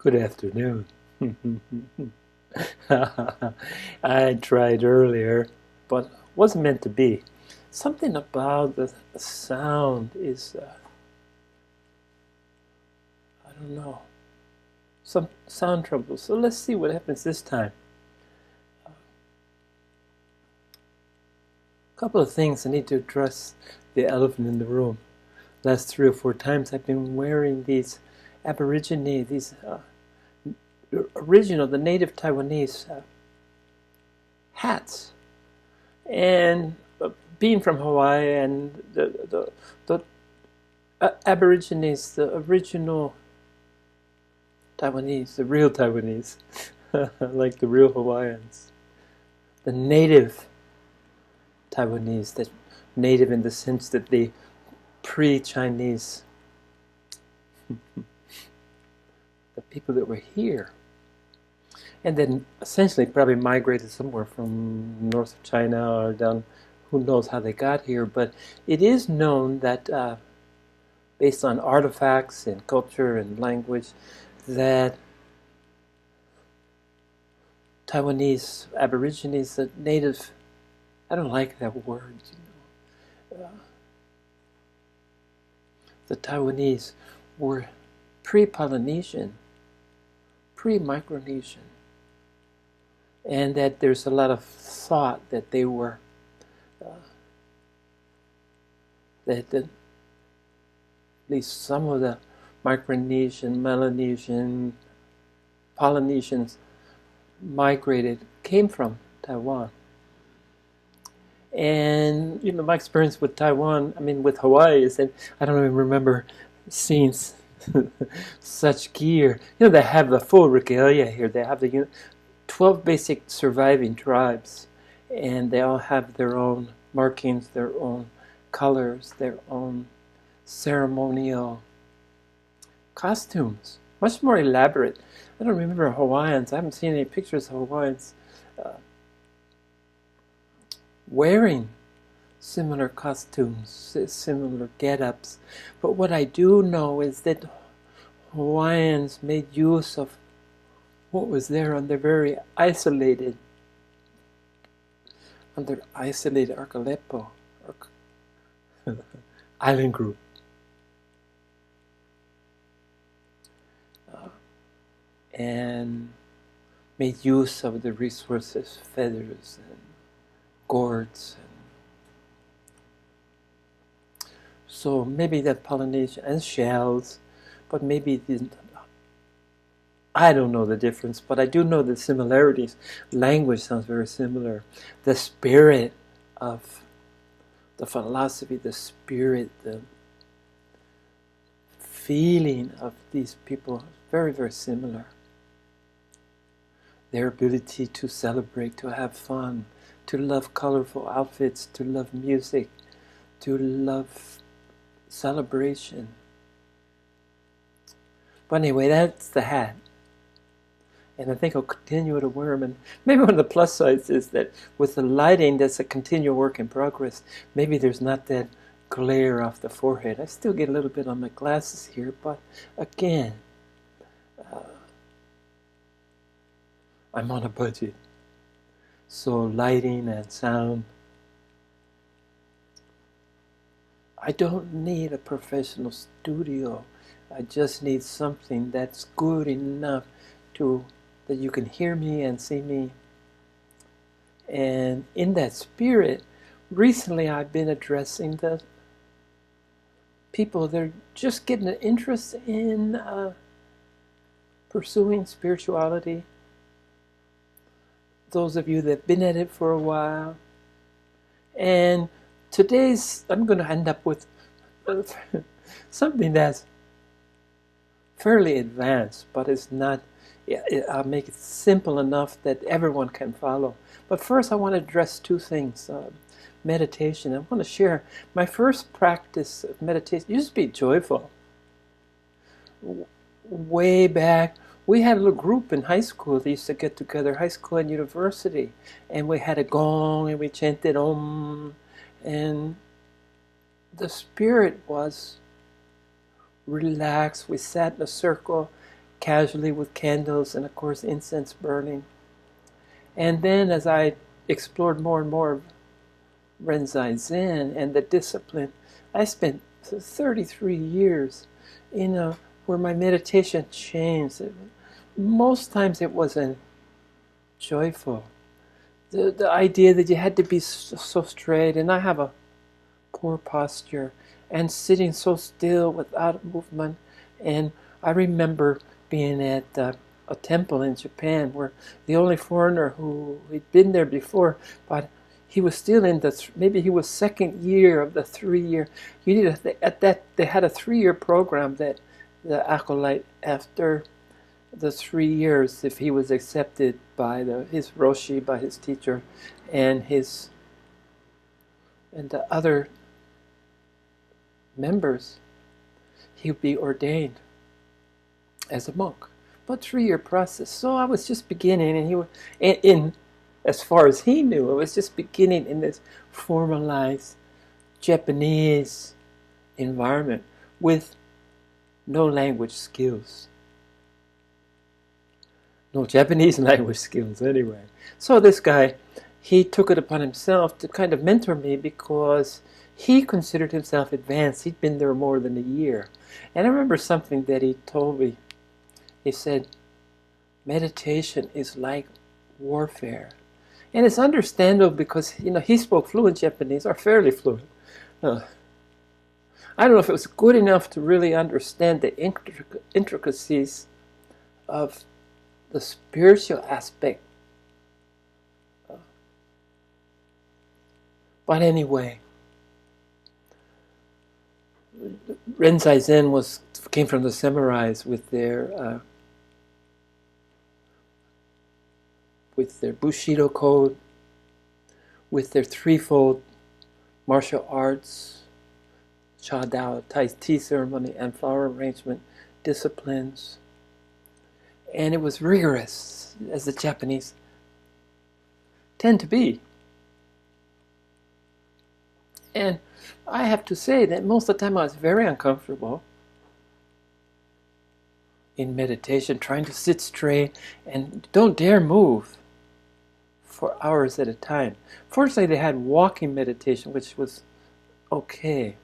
Good afternoon. I tried earlier, but wasn't meant to be. Something about the sound is, I don't know, some sound trouble. So let's see what happens this time. A couple of things I need to address the elephant in the room. Last 3 or 4 times I've been wearing these Aborigine, these original, the native Taiwanese hats. And being from Hawaii and the Aborigines, the original Taiwanese, the real Taiwanese, like the real Hawaiians, the native Taiwanese, that native in the sense that the pre-Chinese, the people that were here, and then essentially probably migrated somewhere from north of China or down, who knows how they got here, but it is known that based on artifacts and culture and language, that Taiwanese Aborigines, the native, I don't like that word, the Taiwanese were pre-Polynesian, pre-Micronesian, and that there's a lot of thought that they were, that at least some of the Micronesian, Melanesian, Polynesians migrated, came from Taiwan. And my experience with Taiwan, with Hawaii, is that I don't even remember seeing such gear. They have the full regalia here. They have the 12 basic surviving tribes, and they all have their own markings, their own colors, their own ceremonial costumes, much more elaborate. I don't remember Hawaiians. I haven't seen any pictures of Hawaiians wearing similar costumes, similar get-ups. But what I do know is that Hawaiians made use of what was there on their very isolated, archipelago, island group. And made use of the resources, feathers and gourds. So maybe that Polynesian, and shells, but maybe I don't know the difference, but I do know the similarities. Language sounds very similar. The spirit of the philosophy, the spirit, the feeling of these people, very, very similar. Their ability to celebrate, to have fun, to love colorful outfits, to love music, to love celebration. But anyway, that's the hat. And I think I'll continue to wear them. And maybe one of the plus sides is that with the lighting, that's a continual work in progress. Maybe there's not that glare off the forehead. I still get a little bit on my glasses here, but again, I'm on a budget. So lighting and sound, I don't need a professional studio. I just need something that's good enough that you can hear me and see me. And in that spirit, recently I've been addressing the people that are just getting an interest in pursuing spirituality. Those of you that have been at it for a while. And I'm going to end up with something that's fairly advanced, but it's not, I'll make it simple enough that everyone can follow. But first I want to address two things. Meditation. I want to share my first practice of meditation. It used to be joyful. Way back, we had a little group in high school. They used to get together, high school and university, and we had a gong and we chanted Om, and the spirit was relaxed. We sat in a circle, casually with candles and, of course, incense burning. And then as I explored more and more of Rinzai Zen and the discipline, I spent 33 years where my meditation changed. Most times it wasn't joyful. The idea that you had to be so straight, and I have a poor posture, and sitting so still without movement. And I remember being at a temple in Japan where the only foreigner who had been there before, but he was still in maybe he was second year of the 3-year. You needed at that they had a 3-year program that the acolyte, after the 3 years, if he was accepted by his roshi, by his teacher, and the other members, he would be ordained as a monk. But 3-year process. So I was just beginning, and he was in as far as he knew, it was just beginning in this formalized Japanese environment with no language skills. No Japanese language skills, anyway. So this guy, he took it upon himself to kind of mentor me because he considered himself advanced. He'd been there more than a year. And I remember something that he told me. He said, meditation is like warfare. And it's understandable because, he spoke fluent Japanese, or fairly fluent. I don't know if it was good enough to really understand the intricacies of the spiritual aspect. But anyway, Rinzai Zen came from the samurais with their Bushido code, with their threefold martial arts, Cha Dao, tea ceremony, and flower arrangement disciplines. And it was rigorous, as the Japanese tend to be. And I have to say that most of the time I was very uncomfortable in meditation, trying to sit straight and don't dare move for hours at a time. Fortunately, they had walking meditation, which was okay.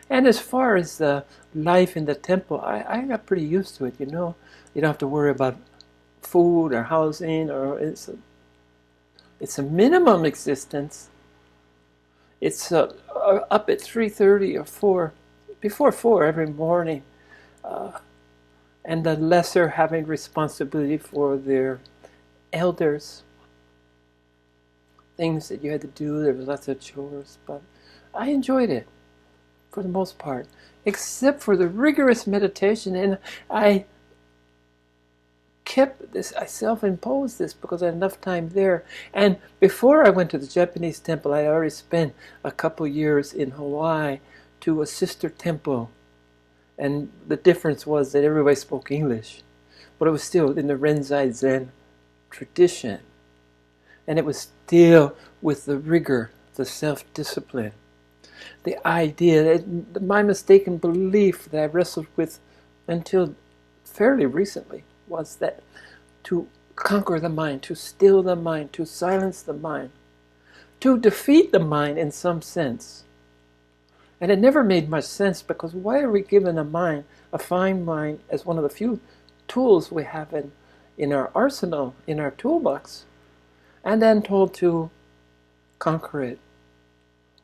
And as far as the life in the temple, I got pretty used to it, You don't have to worry about food or housing, or it's a minimum existence. It's up at 3:30 or 4, before 4 every morning. And the lesser having responsibility for their elders. Things that you had to do, there was lots of chores, but I enjoyed it for the most part, except for the rigorous meditation. And I kept this, I self-imposed this because I had enough time there. And before I went to the Japanese temple, I had already spent a couple years in Hawaii to a sister temple. And the difference was that everybody spoke English, but it was still in the Rinzai Zen tradition. And it was still with the rigor, the self-discipline. The idea that my mistaken belief that I wrestled with until fairly recently was that to conquer the mind, to still the mind, to silence the mind, to defeat the mind in some sense. And it never made much sense, because why are we given a fine mind, as one of the few tools we have in our arsenal, in our toolbox, and then told to conquer it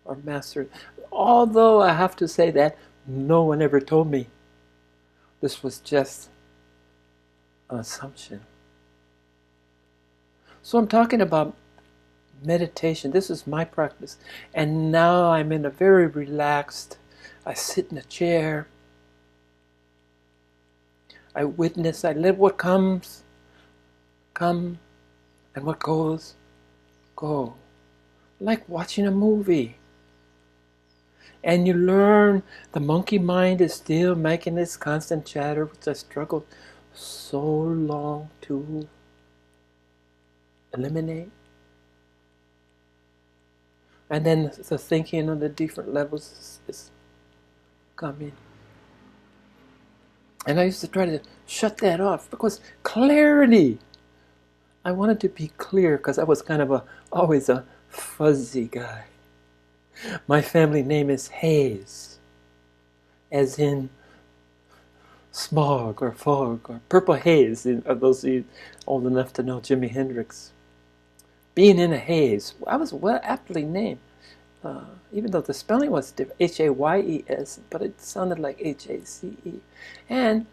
or master it? Although I have to say that no one ever told me this was just an assumption. So I'm talking about meditation. This is my practice. And now I'm in a very relaxed, I sit in a chair, I witness, I let what comes, come, and what goes, go. Like watching a movie. And you learn the monkey mind is still making this constant chatter, which I struggled so long to eliminate. And then the thinking on the different levels is coming. And I used to try to shut that off because clarity. I wanted to be clear because I was kind of always a fuzzy guy. My family name is Hayes, as in smog or fog or purple haze. Those of you old enough to know Jimi Hendrix. Being in a haze. I was well aptly named. Even though the spelling was different, Hayes, but it sounded like Hace. And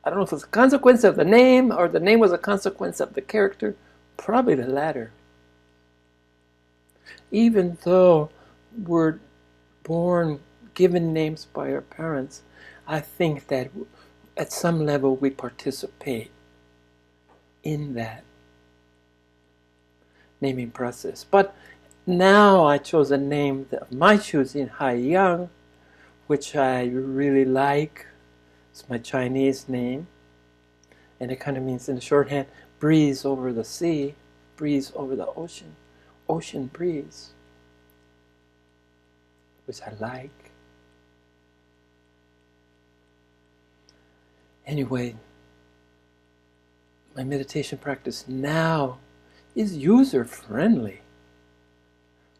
I don't know if it was a consequence of the name or the name was a consequence of the character. Probably the latter. Even though we're born given names by our parents, I think that at some level we participate in that naming process. But now I chose a name of my choosing, Hai Yang, which I really like. It's my Chinese name. And it kind of means in shorthand, breeze over the sea, breeze over the ocean, ocean breeze, which I like. Anyway, my meditation practice now is user-friendly.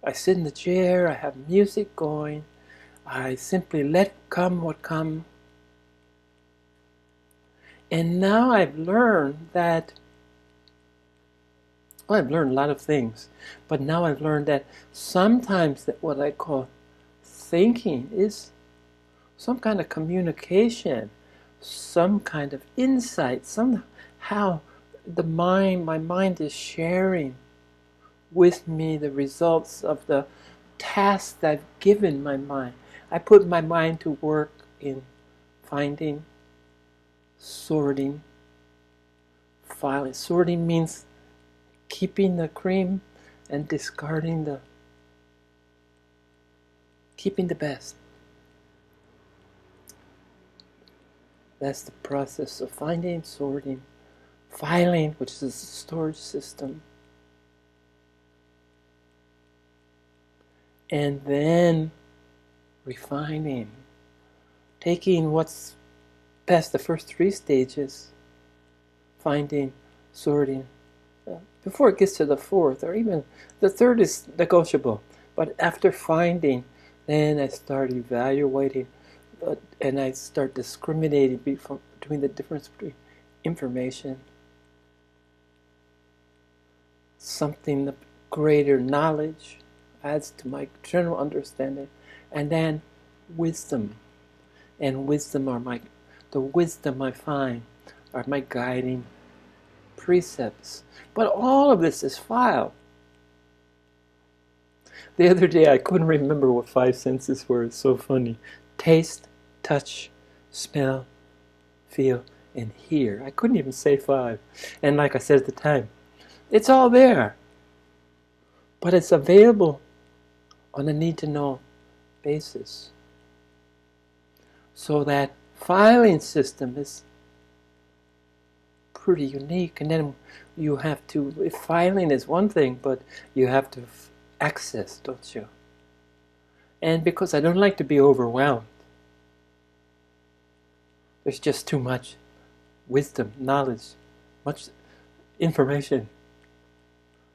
I sit in the chair, I have music going, I simply let come what come. And now I've learned that, well, I've learned a lot of things, but now I've learned that sometimes that what I call thinking is some kind of communication, some kind of insight, somehow my mind is sharing with me the results of the tasks I've given my mind. I put my mind to work in finding, sorting, filing. Sorting means keeping the cream and discarding keeping the best. That's the process of finding, sorting, filing, which is a storage system, and then refining, taking what's past the first three stages, finding, sorting, before it gets to the fourth, or even the third is negotiable. But after finding, then I start evaluating, and I start discriminating between the difference between information, something of greater knowledge adds to my general understanding, and then wisdom. And the wisdom I find are my guiding precepts. But all of this is filed. The other day I couldn't remember what 5 senses were. It's so funny. Taste, touch, smell, feel, and hear. I couldn't even say 5. And like I said at the time, it's all there. But it's available on a need-to-know basis. So that filing system is pretty unique. And then you have to, if filing is one thing, but you have to access, don't you? And because I don't like to be overwhelmed, there's just too much wisdom, knowledge, much information,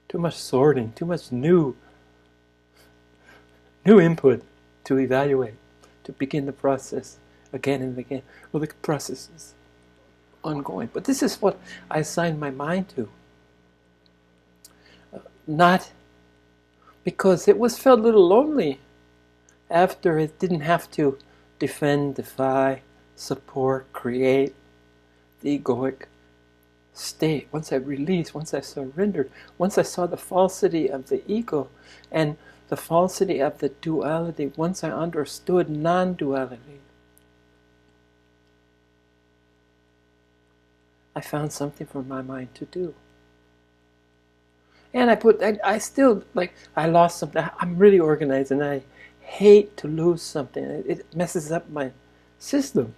too much sorting, too much new input to evaluate, to begin the process again and again. Well, the process is ongoing. But this is what I assigned my mind to. Not because it felt a little lonely after it didn't have to defend, defy, support, create the egoic state. Once I released, once I surrendered, once I saw the falsity of the ego and the falsity of the duality, once I understood non-duality, I found something for my mind to do. And I lost something. I'm really organized and I hate to lose something. It messes up my system.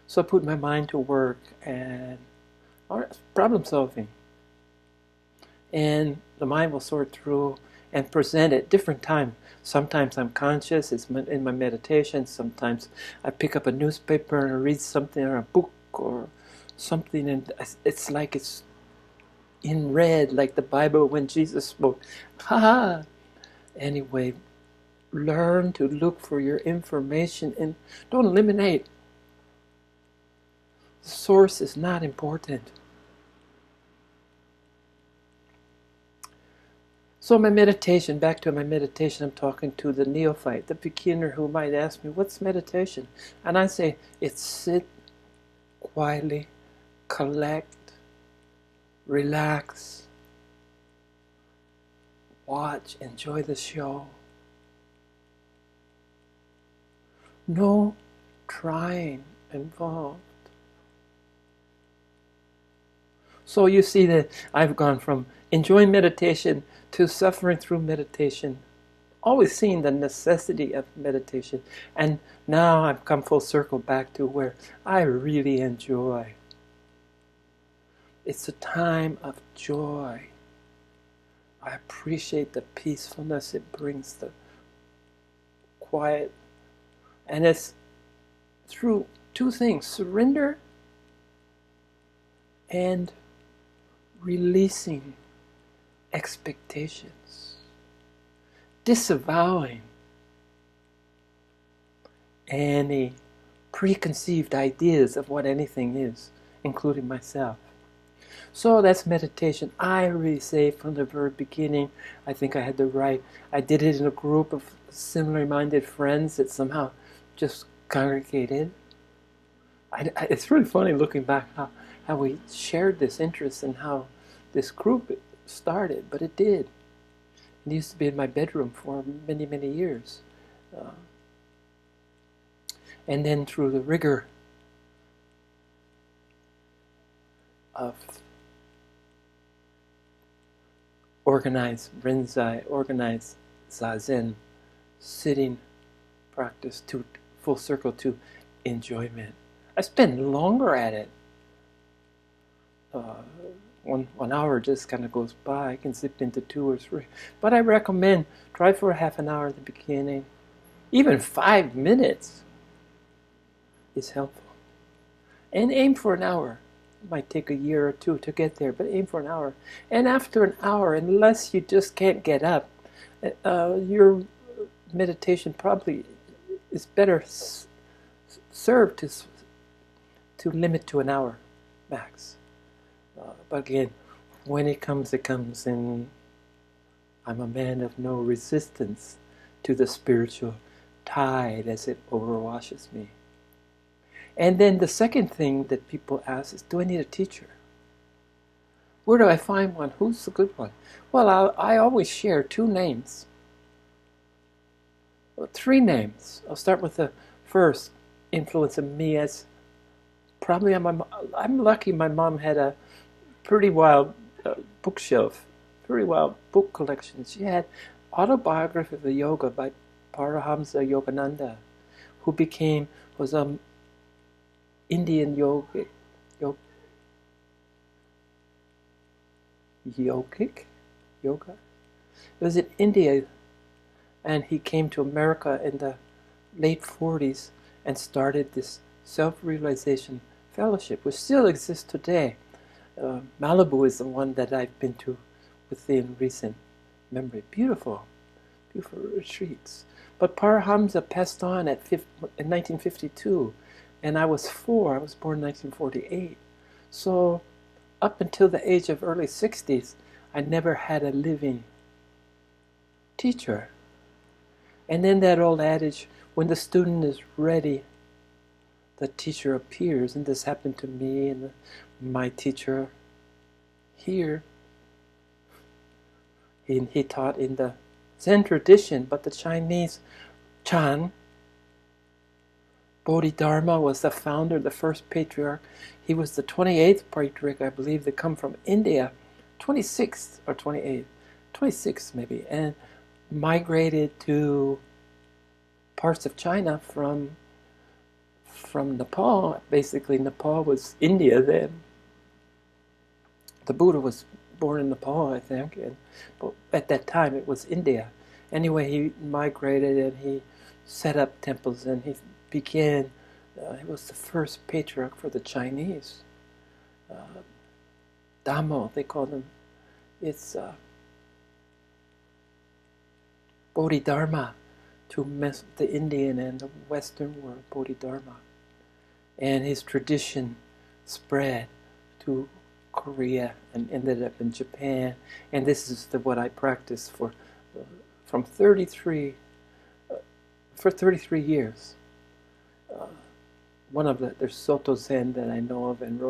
So I put my mind to work and problem solving. And the mind will sort through and present at different times. Sometimes I'm conscious, it's in my meditation. Sometimes I pick up a newspaper and I read something or a book or something, and it's like it's in red, like the Bible when Jesus spoke. Ha ha! Anyway, learn to look for your information and don't eliminate. The source is not important. So my meditation, back to my meditation, I'm talking to the neophyte, the beginner who might ask me, what's meditation? And I say, it's sit quietly, collect, relax, watch, enjoy the show. No trying involved. So you see that I've gone from enjoying meditation to suffering through meditation, always seeing the necessity of meditation. And now I've come full circle back to where I really enjoy. It's a time of joy. I appreciate the peacefulness it brings, the quiet. And it's through two things, surrender and releasing expectations, disavowing any preconceived ideas of what anything is, including myself. So that's meditation. I really say from the very beginning, I think I had the right. I did it in a group of similarly minded friends that somehow just congregated. It's really funny looking back how we shared this interest and how this group started, but it did. It used to be in my bedroom for many, many years. And then through the rigor of organized Renzai, organized Zazen, sitting practice to full circle to enjoyment. I spend longer at it. 1 hour just kind of goes by. I can zip into 2 or 3. But I recommend try for half an hour at the beginning. Even 5 minutes is helpful. And aim for an hour. It might take a year or two to get there, but aim for an hour. And after an hour, unless you just can't get up, your meditation probably is better served to limit to an hour max. But again, when it comes, and I'm a man of no resistance to the spiritual tide as it overwashes me. And then the second thing that people ask is, do I need a teacher? Where do I find one? Who's the good one? Well, I always share 2 names. 3 names. I'll start with the first influence of me as probably I'm lucky my mom had a pretty wild bookshelf, pretty wild book collection. She had Autobiography of the Yoga by Paramahamsa Yogananda, who was a Indian yoga. It was in India, and he came to America in the late 40s and started this self-realization fellowship, which still exists today. Malibu is the one that I've been to within recent memory. Beautiful, beautiful retreats. But Paramahamsa passed on in 1952, and I was 4. I was born in 1948. So up until the age of early 60s, I never had a living teacher. And then that old adage, when the student is ready, the teacher appears. And this happened to me and my teacher here. He taught in the Zen tradition, but the Chinese Chan Bodhidharma was the founder, the first patriarch. He was the 28th patriarch, I believe, that come from India, 26th or 28th, 26th maybe, and migrated to parts of China from Nepal. Basically, Nepal was India then. The Buddha was born in Nepal, I think, but at that time it was India. Anyway, he migrated and he set up temples, and he began. He was the first patriarch for the Chinese. Damo, they call them. It's Bodhidharma to the Indian and the Western world, Bodhidharma. And his tradition spread to Korea and ended up in Japan. And this is what I practiced for 33 years. One of there's Soto Zen that I know of, and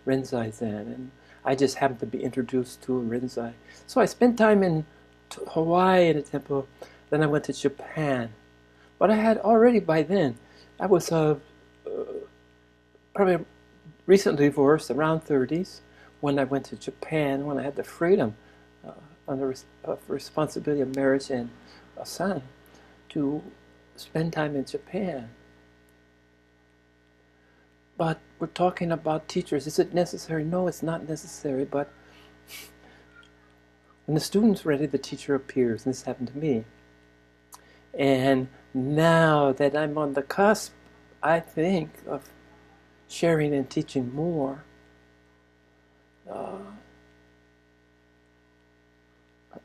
Rinzai Zen, and I just happened to be introduced to Rinzai. So I spent time in Hawaii in a temple, then I went to Japan. But I had already by then, I was probably recently divorced, around 30s, when I went to Japan, when I had the freedom under responsibility of marriage and a son, to spend time in Japan. But we're talking about teachers. Is it necessary? No, it's not necessary. But when the student's ready, the teacher appears. And this happened to me. And now that I'm on the cusp, I think, of sharing and teaching more,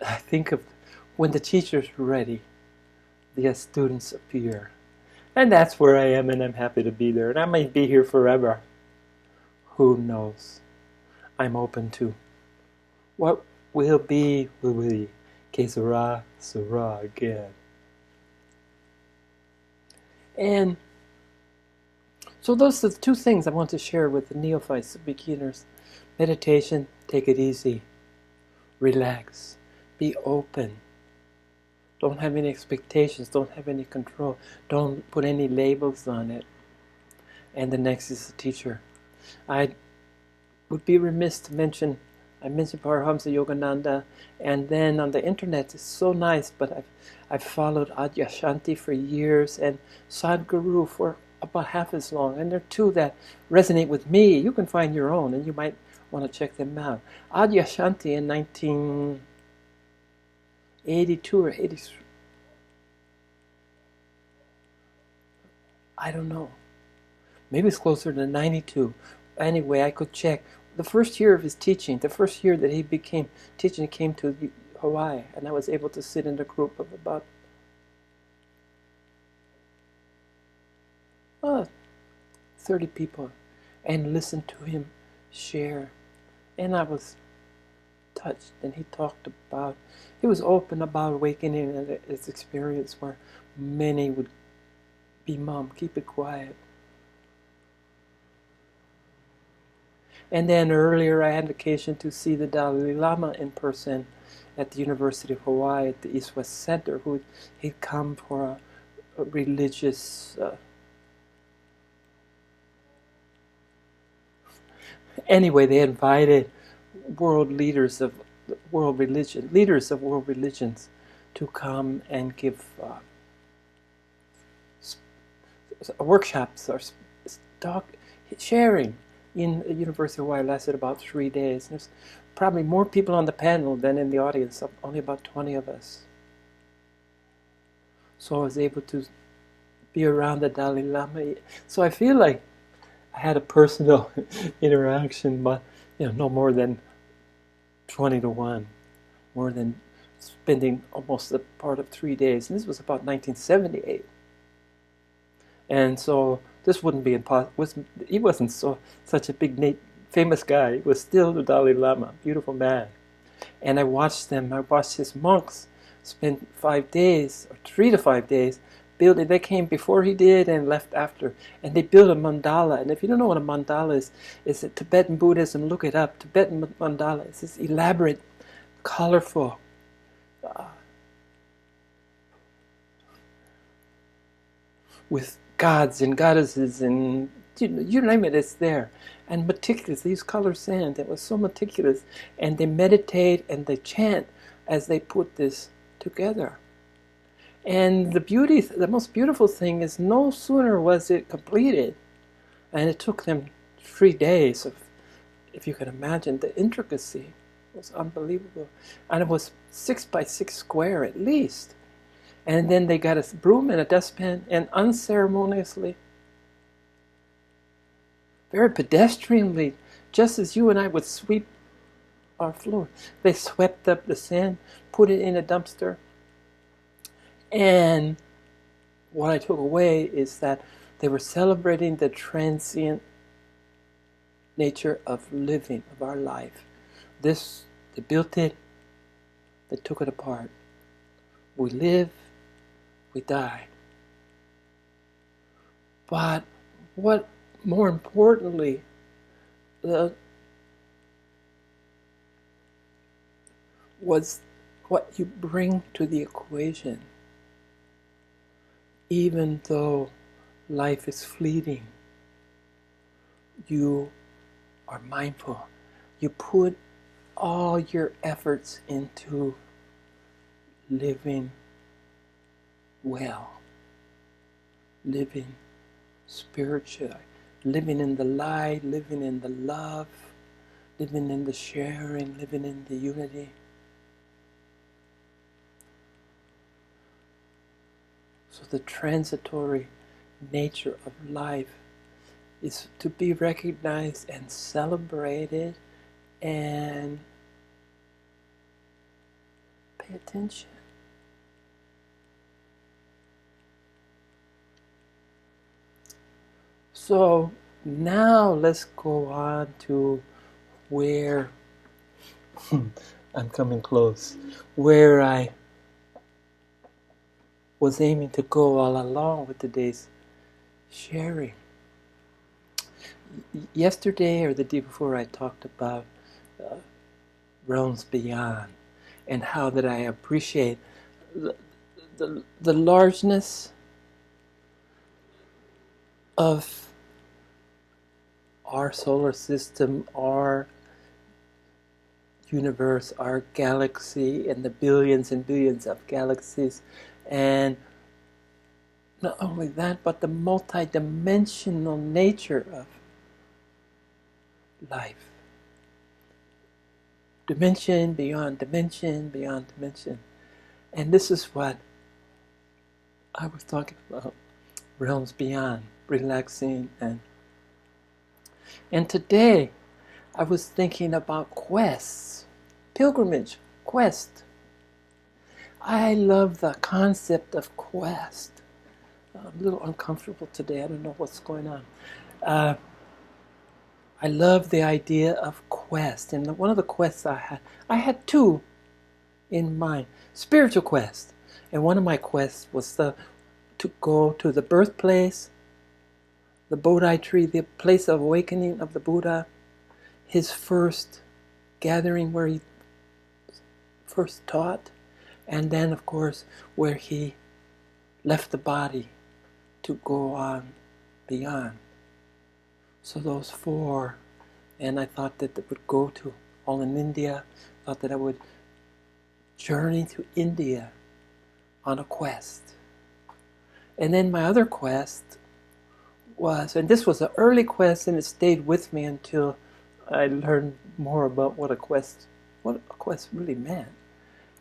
I think of when the teacher's ready, the students appear. And that's where I am, and I'm happy to be there. And I might be here forever. Who knows? I'm open to what will be, will be. Que sera, sera again. And so those are the two things I want to share with the neophytes, the beginners. Meditation, take it easy. Relax. Be open. Don't have any expectations. Don't have any control. Don't put any labels on it. And the next is the teacher. I would be remiss to mention, I mentioned Paramahamsa Yogananda, and then on the internet, it's so nice, but I've followed Adyashanti for years and Sadhguru for about half as long. And there are two that resonate with me. You can find your own, and you might want to check them out. Adyashanti in 1982 or 83. I don't know. Maybe it's closer to 92. Anyway, I could check. The first year of his teaching, the first year that he became teaching, he came to Hawaii, and I was able to sit in a group of about 30 people and listen to him share. And I was touched, and he talked about, he was open about awakening and its experience where many would be mum, keep it quiet. And then earlier I had occasion to see the Dalai Lama in person at the University of Hawaii at the East-West Center, who he'd come for a religious anyway, they invited world leaders of world religions to come and give workshops or sharing in the University of Hawaii. Lasted about 3 days. There's probably more people on the panel than in the audience, only about 20 of us. So I was able to be around the Dalai Lama. So I feel like I had a personal interaction, but no more than 20 to 1, more than spending almost a part of 3 days. And this was about 1978. And so this wouldn't be impossible. He wasn't such a big, famous guy. He was still the Dalai Lama, beautiful man. And I watched his monks spend 5 days, or 3 to 5 days, building. They came before he did and left after. And they built a mandala. And if you don't know what a mandala is, it's a Tibetan Buddhism. Look it up. Tibetan mandala. It's this elaborate, colorful, with gods and goddesses and you name it, it's there. And meticulous. They use color sand. It was so meticulous. And they meditate and they chant as they put this together. And the most beautiful thing is, no sooner was it completed, and it took them 3 days if you can imagine the intricacy, was unbelievable. And it was 6 by 6 square at least. And then they got a broom and a dustpan, and unceremoniously, very pedestrianly, just as you and I would sweep our floor, they swept up the sand, put it in a dumpster. And what I took away is that they were celebrating the transient nature of living, of our life. This, they built it, they took it apart. We live, we die. But what, more importantly, was what you bring to the equation. Even though life is fleeting, you are mindful. You put all your efforts into living well, living spiritually, living in the light, living in the love, living in the sharing, living in the unity. So the transitory nature of life is to be recognized and celebrated and pay attention. So now let's go on to where I'm coming close, where I was aiming to go all along with today's sharing. Yesterday or the day before, I talked about realms beyond, and how that I appreciate the largeness of our solar system, our universe, our galaxy, and the billions and billions of galaxies. And not only that, but the multi-dimensional nature of life. Dimension beyond dimension beyond dimension. And this is what I was talking about, realms beyond, relaxing. And today I was thinking about quests, pilgrimage, quest. I love the concept of quest. I'm a little uncomfortable today. I don't know what's going on. I love the idea of quest. And one of the quests I had two in mind. Spiritual quest. And one of my quests was to go to the birthplace, the Bodhi tree, the place of awakening of the Buddha, his first gathering where he first taught, and then, of course, where he left the body to go on beyond. So those four, and I thought that it would go to all in India. Thought that I would journey to India on a quest. And then my other quest was, and this was an early quest, and it stayed with me until I learned more about what a quest really meant.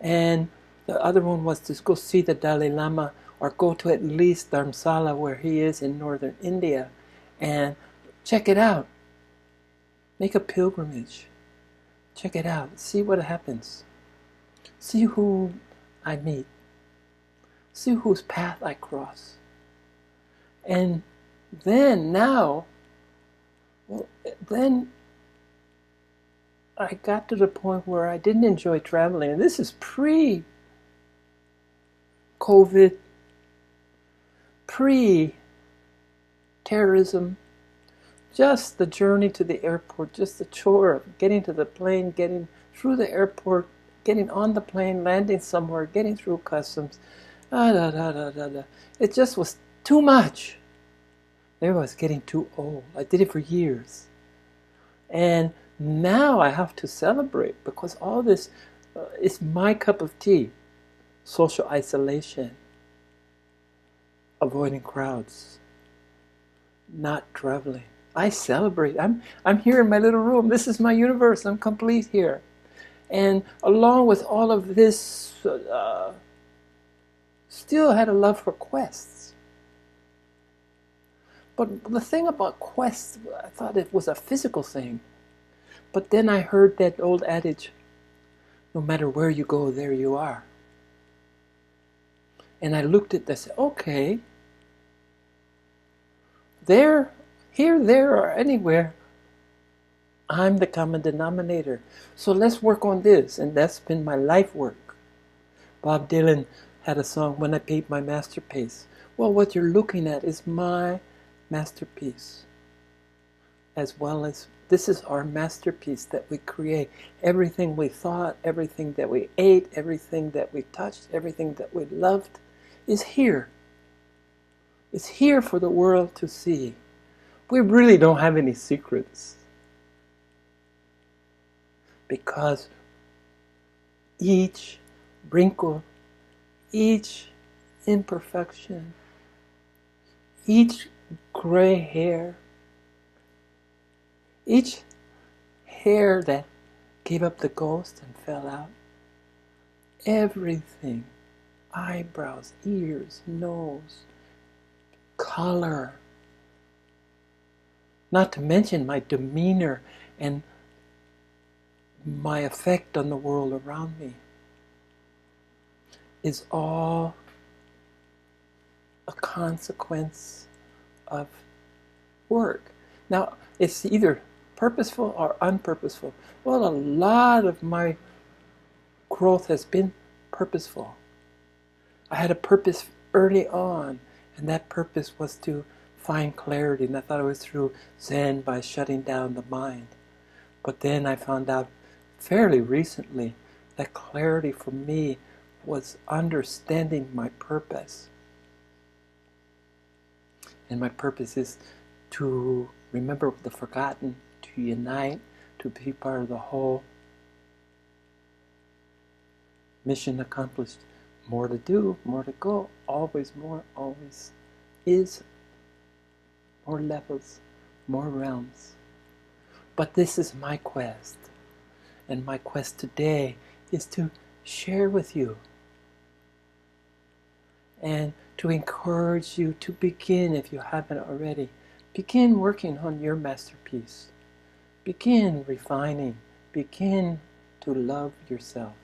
And the other one was to go see the Dalai Lama, or go to at least Dharamsala, where he is in northern India, and check it out. Make a pilgrimage. Check it out. See what happens. See who I meet. See whose path I cross. And then then I got to the point where I didn't enjoy traveling. And this is pre-COVID, pre-terrorism. Just the journey to the airport, just the chore of getting to the plane, getting through the airport, getting on the plane, landing somewhere, getting through customs. It just was too much. There I was getting too old. I did it for years. And now I have to celebrate, because all this is my cup of tea. Social isolation, avoiding crowds, not traveling. I celebrate. I'm here in my little room. This is my universe. I'm complete here. And along with all of this, still had a love for quests. But the thing about quests, I thought it was a physical thing. But then I heard that old adage, no matter where you go, there you are. And I looked at this, okay, there, here, there, or anywhere, I'm the common denominator. So let's work on this. And that's been my life work. Bob Dylan had a song, When I Paint My Masterpiece. Well, what you're looking at is my masterpiece. As well as, this is our masterpiece that we create. Everything we thought, everything that we ate, everything that we touched, everything that we loved is here. It's here for the world to see. We really don't have any secrets. Because each wrinkle, each imperfection, each gray hair, each hair that gave up the ghost and fell out, everything, eyebrows, ears, nose, color, not to mention my demeanor and my effect on the world around me, is all a consequence of work. Now, it's either purposeful or unpurposeful. Well, a lot of my growth has been purposeful. I had a purpose early on, and that purpose was to find clarity, and I thought it was through Zen, by shutting down the mind. But then I found out fairly recently that clarity for me was understanding my purpose. And my purpose is to remember the forgotten, to unite, to be part of the whole. Mission accomplished. More to do, more to go. Always more, always is more levels, more realms. But this is my quest. And my quest today is to share with you and to encourage you to begin, if you haven't already, begin working on your masterpiece. Begin refining. Begin to love yourself.